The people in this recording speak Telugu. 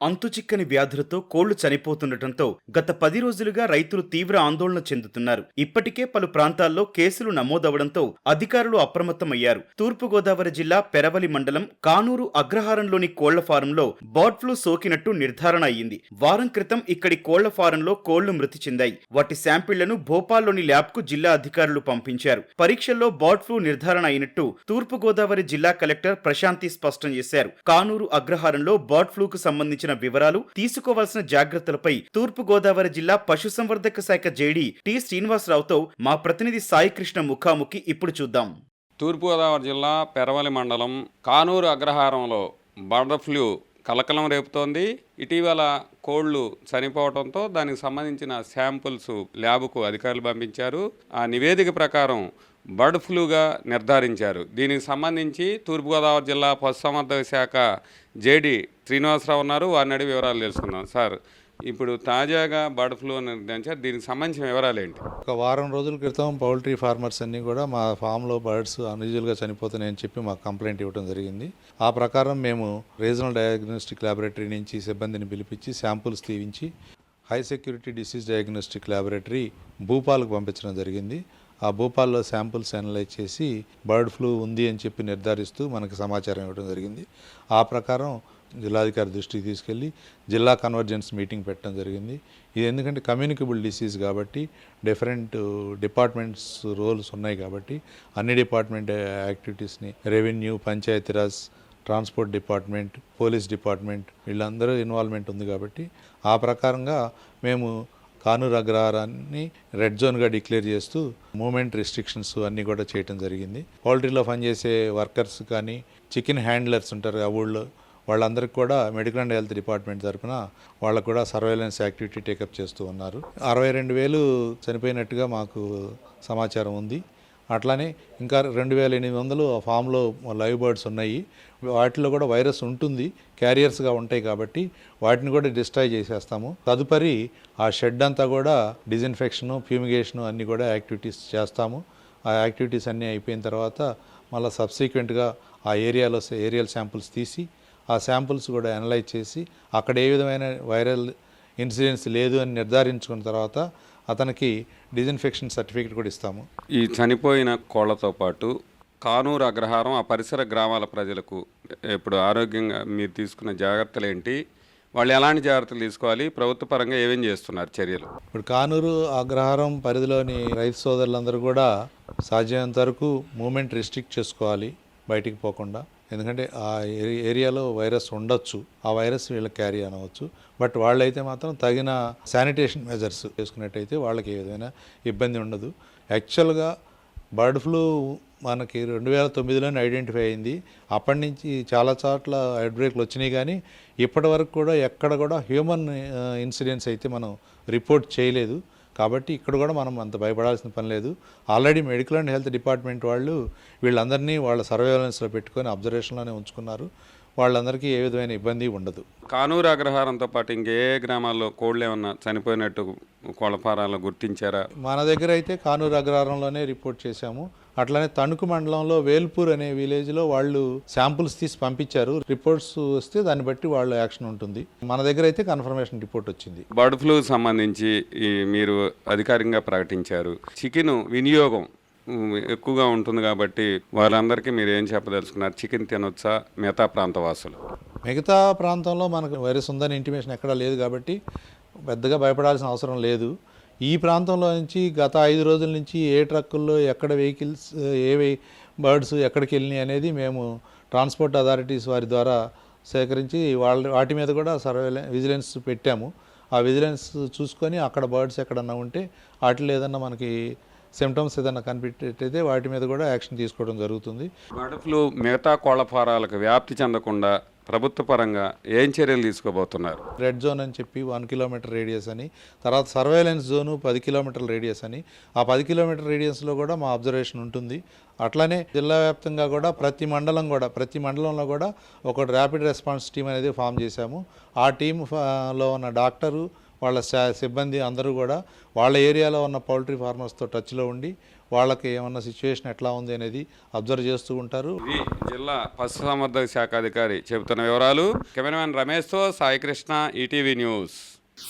అంతుచిక్కని వ్యాధులతో కోళ్లు చనిపోతుండటంతో గత 10 రోజులుగా రైతులు తీవ్ర ఆందోళన చెందుతున్నారు. ఇప్పటికే పలు ప్రాంతాల్లో కేసులు నమోదవడంతో అధికారులు అప్రమత్తమయ్యారు. తూర్పుగోదావరి జిల్లా పెరవలి మండలం కానూరు అగ్రహారంలోని కోళ్ల ఫారంలో బర్డ్ ఫ్లూ సోకినట్టు నిర్ధారణ అయ్యింది. వారం క్రితం ఇక్కడి కోళ్ల ఫారంలో కోళ్లు మృతి చెందాయి. వాటి శాంపిళ్లను భోపాల్లోని ల్యాబ్కు జిల్లా అధికారులు పంపించారు. పరీక్షల్లో బర్డ్ ఫ్లూ నిర్ధారణ అయినట్టు తూర్పుగోదావరి జిల్లా కలెక్టర్ ప్రశాంతి స్పష్టం చేశారు. కానూరు అగ్రహారంలో బర్డ్ ఫ్లూకు సంబంధించిన వివరాలు, తీసుకోవాల్సిన జాగ్రత్తలపై తూర్పుగోదావరి జిల్లా పశుసంవర్ధక శాఖ జేడీ టి శ్రీనివాసరావుతో మా ప్రతినిధి సాయికృష్ణ ముఖాముఖి ఇప్పుడు చూద్దాం. తూర్పుగోదావరి జిల్లా పెరవలి మండలం కానూరు అగ్రహారంలో బర్డ్ ఫ్లూ కలకలం రేపుతోంది. ఇటీవల కోళ్లు చనిపోవడంతో దానికి సంబంధించిన శాంపుల్స్ ల్యాబ్కు అధికారులు పంపించారు. ఆ నివేదిక ప్రకారం బర్డ్ ఫ్లూగా నిర్ధారించారు. దీనికి సంబంధించి తూర్పుగోదావరి జిల్లా పశుసంవర్ధక శాఖ జేడీ శ్రీనివాసరావు ఉన్నారు. వారిని అడిగి వివరాలు తెలుసుకుందాం. సార్, ఇప్పుడు తాజాగా బర్డ్ ఫ్లూ నిర్ధారించారు. దీనికి సంబంధించిన వివరాలు ఏంటి? ఒక వారం రోజుల క్రితం పౌల్ట్రీ ఫార్మర్స్ అన్నీ కూడా మా ఫామ్లో బర్డ్స్ అన్యూజువల్గా చనిపోతున్నాయని చెప్పి మాకు కంప్లైంట్ ఇవ్వడం జరిగింది. ఆ ప్రకారం మేము రీజనల్ డయాగ్నోస్టిక్ ల్యాబొరేటరీ నుంచి సిబ్బందిని పిలిపించి శాంపుల్స్ తీయించి high security disease diagnostic laboratory భూపాల్కు పంపించడం జరిగింది. ఆ భూపాల్లో శాంపుల్స్ అనలైజ్ చేసి బర్డ్ ఫ్లూ ఉంది అని చెప్పి నిర్ధారిస్తూ మనకు సమాచారం ఇవ్వడం జరిగింది. ఆ ప్రకారం జిల్లాధికారి దృష్టికి తీసుకెళ్ళి జిల్లా కన్వర్జెన్స్ మీటింగ్ పెట్టడం జరిగింది. ఇది ఎందుకంటే కమ్యూనికబుల్ డిసీజ్ కాబట్టి డిఫరెంట్ డిపార్ట్మెంట్స్ రోల్స్ ఉన్నాయి కాబట్టి అన్ని డిపార్ట్మెంట్ యాక్టివిటీస్ని revenue, Panchayati Raj, transport department, police department వీళ్ళందరూ ఇన్వాల్వ్మెంట్ ఉంది కాబట్టి ఆ ప్రకారంగా మేము కానూరు అగ్రహారాన్ని రెడ్ జోన్గా డిక్లేర్ చేస్తూ మూమెంట్ రిస్ట్రిక్షన్స్ అన్నీ కూడా చేయడం జరిగింది. పౌల్ట్రీలో పనిచేసే వర్కర్స్ కానీ చికెన్ హ్యాండ్లర్స్ ఉంటారు ఆ ఊళ్ళో వాళ్ళందరికీ కూడా మెడికల్ అండ్ హెల్త్ డిపార్ట్మెంట్ తరఫున వాళ్ళకు కూడా సర్వేలెన్స్ యాక్టివిటీ టేకప్ చేస్తూ ఉన్నారు. 62,000 చనిపోయినట్టుగా మాకు సమాచారం ఉంది. అట్లానే ఇంకా 2,800 ఆ ఫామ్లో లైవ్ బర్డ్స్ ఉన్నాయి. వాటిలో కూడా వైరస్ ఉంటుంది, క్యారియర్స్గా ఉంటాయి కాబట్టి వాటిని కూడా డిస్ట్రాయ్ చేసేస్తాము. తదుపరి ఆ షెడ్ అంతా కూడా డిజిన్ఫెక్షను, ఫ్యూమిగేషను అన్నీ కూడా యాక్టివిటీస్ చేస్తాము. ఆ యాక్టివిటీస్ అన్నీ అయిపోయిన తర్వాత మళ్ళీ సబ్సిక్వెంట్గా ఆ ఏరియల్ శాంపుల్స్ తీసి ఆ శాంపుల్స్ కూడా అనలైజ్ చేసి అక్కడ ఏ విధమైన వైరల్ ఇన్సిడెన్స్ లేదు అని నిర్ధారించుకున్న తర్వాత అతనికి డిజిన్ఫెక్షన్ సర్టిఫికేట్ కూడా ఇస్తాము. ఈ చనిపోయిన కోళ్లతో పాటు కానూరు అగ్రహారం ఆ పరిసర గ్రామాల ప్రజలకు ఇప్పుడు ఆరోగ్యంగా మీరు తీసుకున్న జాగ్రత్తలు ఏంటి? వాళ్ళు ఎలాంటి జాగ్రత్తలు తీసుకోవాలి? ప్రభుత్వ పరంగా ఏమేం చేస్తున్నారు చర్యలు? ఇప్పుడు కానూరు అగ్రహారం పరిధిలోని రైతు సోదరులందరూ కూడా సాధ్యమైనంత వరకు మూమెంట్ రిస్ట్రిక్ట్ చేసుకోవాలి, బయటికి పోకుండా. ఎందుకంటే ఆ ఏరియాలో వైరస్ ఉండొచ్చు, ఆ వైరస్ వీళ్ళకి క్యారీ అనవచ్చు. బట్ వాళ్ళైతే మాత్రం తగిన శానిటేషన్ మెజర్స్ చేసుకున్నట్టయితే వాళ్ళకి ఏ విధమైన ఇబ్బంది ఉండదు. యాక్చువల్గా బర్డ్ ఫ్లూ మనకి 2009లోనే ఐడెంటిఫై అయింది. అప్పటి నుంచి చాలా చోట్ల అవుట్బ్రేక్లు వచ్చినాయి, కానీ ఇప్పటి వరకు కూడా ఎక్కడ కూడా హ్యూమన్ ఇన్సిడెంట్స్ అయితే మనం రిపోర్ట్ చేయలేదు. కాబట్టి ఇక్కడ కూడా మనం అంత భయపడాల్సిన పని లేదు. Already medical and health department వాళ్ళు వీళ్ళందరినీ వాళ్ళ సర్వేలెన్స్లో పెట్టుకొని అబ్జర్వేషన్లోనే ఉంచుకున్నారు. వాళ్ళందరికీ ఏ విధమైన ఇబ్బంది ఉండదు. కానూరు అగ్రహారంతో పాటు ఇంకే గ్రామాల్లో కోళ్ళు ఏమన్నా చనిపోయినట్టు కోళ్ల ఫారాల్లో గుర్తించారా? మన దగ్గర అయితే కానూరు అగ్రహారంలోనే రిపోర్ట్ చేశాము. అట్లానే తణుకు మండలంలో వేల్పూర్ అనే విలేజ్లో వాళ్ళు శాంపుల్స్ తీసి పంపించారు. రిపోర్ట్స్ వస్తే దాన్ని బట్టి వాళ్ళ యాక్షన్ ఉంటుంది. మన దగ్గర అయితే కన్ఫర్మేషన్ రిపోర్ట్ వచ్చింది. బర్డ్ ఫ్లూ సంబంధించి మీరు అధికారికంగా ప్రకటించారు. చికెన్ వినియోగం ఎక్కువగా ఉంటుంది కాబట్టి వాళ్ళందరికీ మీరు ఏం చెప్పదలుచుకున్నారు? చికెన్ తినొచ్చా మిగతా ప్రాంత వాసులు? మిగతా ప్రాంతంలో మనకు వైరస్ ఉందని ఇంటిమేషన్ ఎక్కడా లేదు కాబట్టి పెద్దగా భయపడాల్సిన అవసరం లేదు. ఈ ప్రాంతంలో నుంచి గత 5 రోజుల నుంచి ఏ ట్రక్కుల్లో ఎక్కడ వెహికల్స్ బర్డ్స్ ఎక్కడికి వెళ్ళినాయి అనేది మేము ట్రాన్స్పోర్ట్ అథారిటీస్ వారి ద్వారా సేకరించి వాటి మీద కూడా విజిలెన్స్ పెట్టాము. ఆ విజిలెన్స్ చూసుకొని అక్కడ బర్డ్స్ ఎక్కడన్నా ఉంటే వాటిలో ఏదన్నా మనకి సిమ్టమ్స్ ఏదైనా కనిపెట్టయితే వాటి మీద కూడా యాక్షన్ తీసుకోవడం జరుగుతుంది. బర్డ్ ఫ్లూ మిగతా కోళ్ల ఫారాలకు వ్యాప్తి చెందకుండా ప్రభుత్వ పరంగా ఏం చర్యలు తీసుకోబోతున్నారు? రెడ్ జోన్ అని చెప్పి 1 కిలోమీటర్ రేడియస్ అని, తర్వాత సర్వేలెన్స్ జోను 10 కిలోమీటర్ల రేడియస్ అని, ఆ 10 కిలోమీటర్ రేడియస్లో కూడా మా అబ్జర్వేషన్ ఉంటుంది. అట్లానే జిల్లా వ్యాప్తంగా కూడా ప్రతి మండలంలో కూడా ఒక ర్యాపిడ్ రెస్పాన్స్ టీం అనేది ఫామ్ చేశాము. ఆ టీంలో ఉన్న డాక్టరు, వాళ్ళ సిబ్బంది అందరూ కూడా వాళ్ళ ఏరియాలో ఉన్న పౌల్ట్రీ ఫార్మర్స్తో టచ్లో ఉండి వాళ్ళకి ఏమన్నా సిచ్యువేషన్ ఎట్లా ఉంది అనేది అబ్జర్వ్ చేస్తూ ఉంటారు. ఇది జిల్లా పశుసంవర్ధక శాఖ అధికారి చెబుతున్న వివరాలు. కెమెరామెన్ రమేష్తో సాయికృష్ణ, ఈటీవీ న్యూస్.